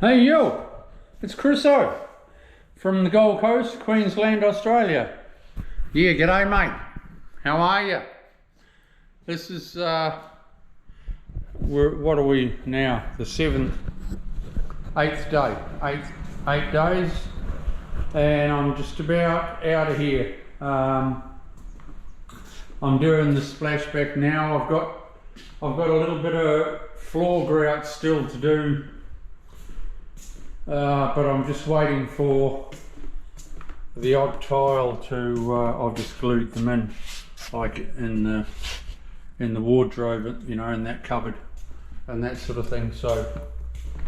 Hey yo, it's Chriso from the Gold Coast, Queensland, Australia. Yeah, g'day mate. How are you? This is what are we now? The 8th day. Eight days, and I'm just about out of here. I'm doing the splashback now. I've got a little bit of floor grout still to do. But I'm just waiting for the odd tile to, I've just glued them in, like in the wardrobe, you know, in that cupboard and that sort of thing. So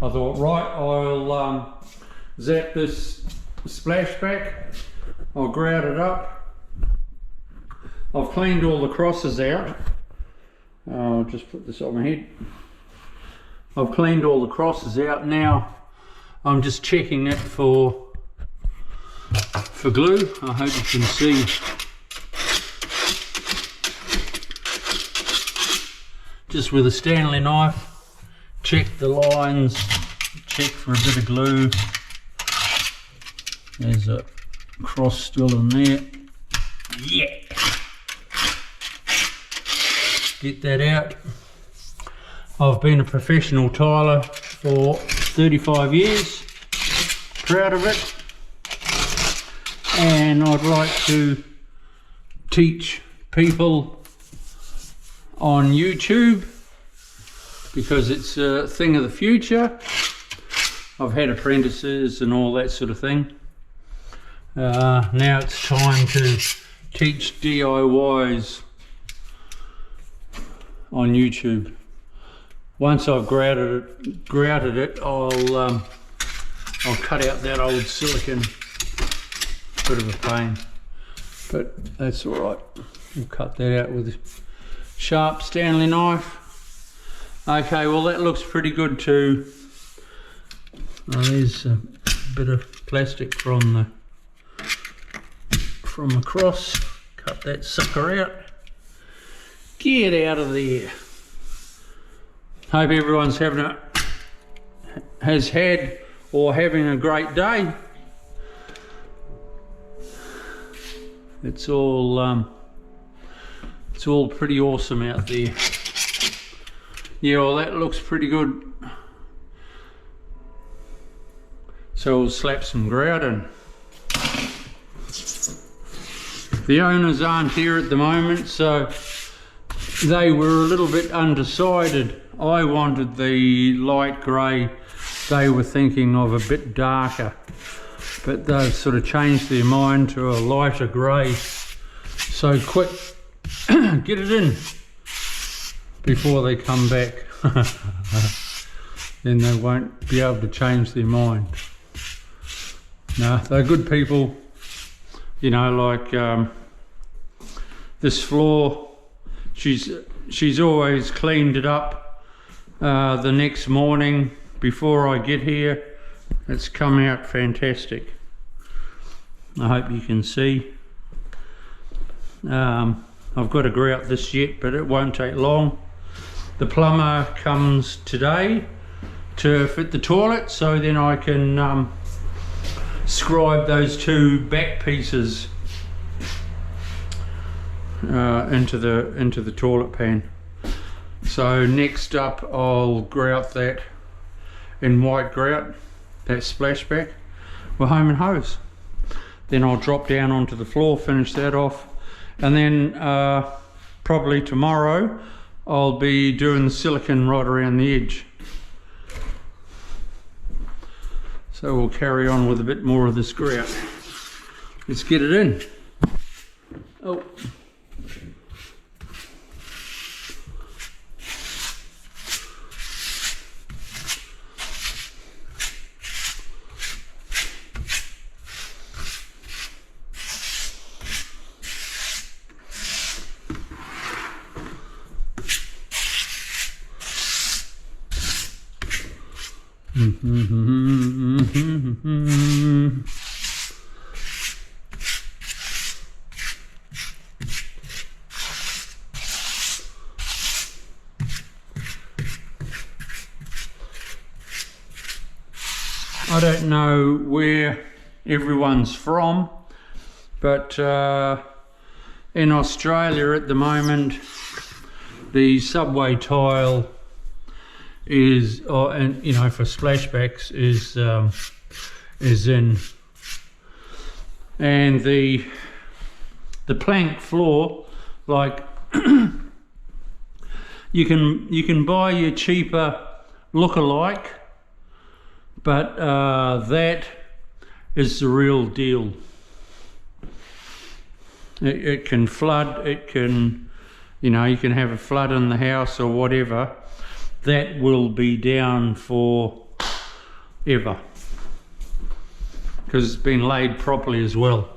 I thought, right, I'll zap this splashback, I'll grout it up. I've cleaned all the crosses out. I'll just put this on my head. I've cleaned all the crosses out now. I'm just checking it for glue. I hope you can see. Just with a Stanley knife, check the lines, check for a bit of glue. There's a cross still in there. Yeah. Get that out. I've been a professional tiler for 35 years, proud of it, and I'd like to teach people on YouTube because it's a thing of the future. I've had apprentices and all that sort of thing. Now it's time to teach DIYs on YouTube. Once I've grouted it, I'll cut out that old silicon. Bit of a pain, but that's all right. We'll cut that out with a sharp Stanley knife. Okay, well that looks pretty good too. There's a bit of plastic from the cross. Cut that sucker out. Get out of there. Hope everyone's having a great day. It's all pretty awesome out there. Yeah, well that looks pretty good. So we'll slap some grout in. The owners aren't here at the moment, so they were a little bit undecided. I wanted the light grey, they were thinking of a bit darker, but they've sort of changed their mind to a lighter grey. So quick, get it in before they come back. Then they won't be able to change their mind. No, they're good people, you know, like this floor, she's always cleaned it up. The next morning before I get here, it's come out fantastic. I hope you can see. I've got to grout this yet, but it won't take long. The plumber comes today to fit the toilet, so then I can scribe those two back pieces into the toilet pan. So next up I'll grout that in white grout, that splashback, with home and hose. Then I'll drop down onto the floor, finish that off, and then probably tomorrow I'll be doing the silicone right around the edge. So we'll carry on with a bit more of this grout. Let's get it in. Oh. I don't know where everyone's from, but in Australia at the moment the subway tile is, and you know, for splashbacks is in, and the plank floor, like you can buy your cheaper look-alike, but that is the real deal. It can flood, it can, you know, you can have a flood in the house or whatever. That will be down for ever because it's been laid properly as well.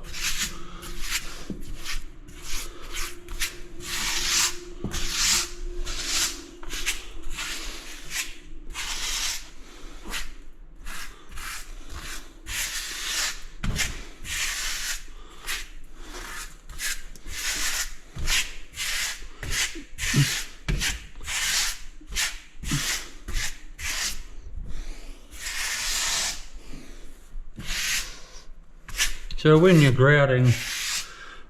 So when you're grouting,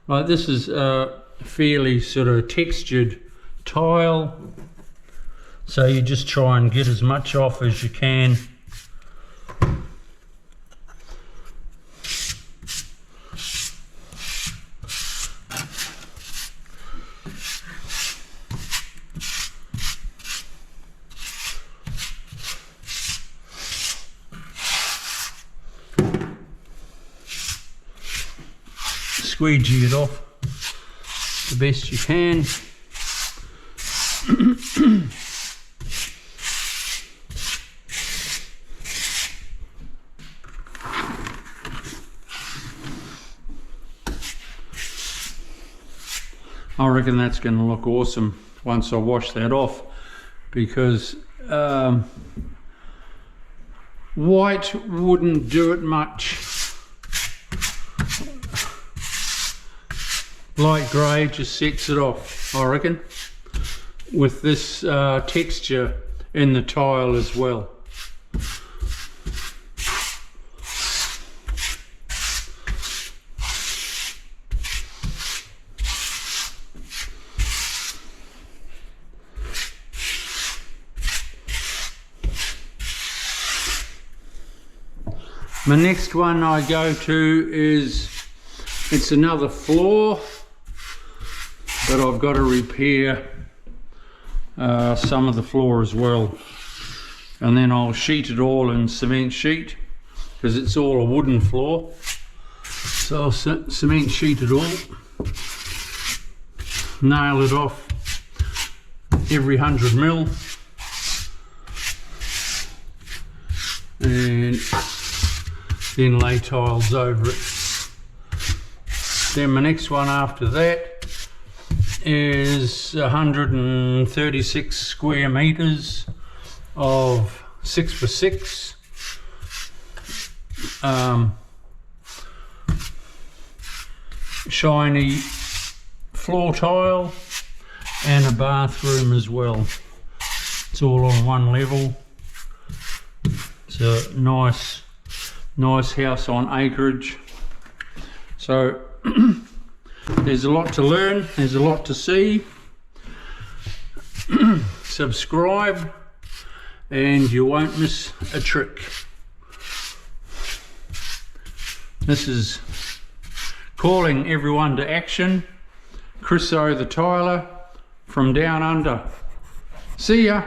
like this is a fairly sort of textured tile, so you just try and get as much off as you can. Squeegee it off the best you can. I reckon that's going to look awesome once I wash that off, because white wouldn't do it much. Light grey just sets it off, I reckon, with this texture in the tile as well. My next one I go to is, it's another floor, but I've got to repair some of the floor as well, and then I'll sheet it all in cement sheet because it's all a wooden floor. So I'll cement sheet it all, nail it off every 100 mil, and then lay tiles over it. Then my next one after that is 136 square meters of 6x6 shiny floor tile, and a bathroom as well. It's all on one level. It's a nice house on acreage. So there's a lot to learn, there's a lot to see. Subscribe and you won't miss a trick. This is calling everyone to action. Chris O the Tiler from down under. See ya.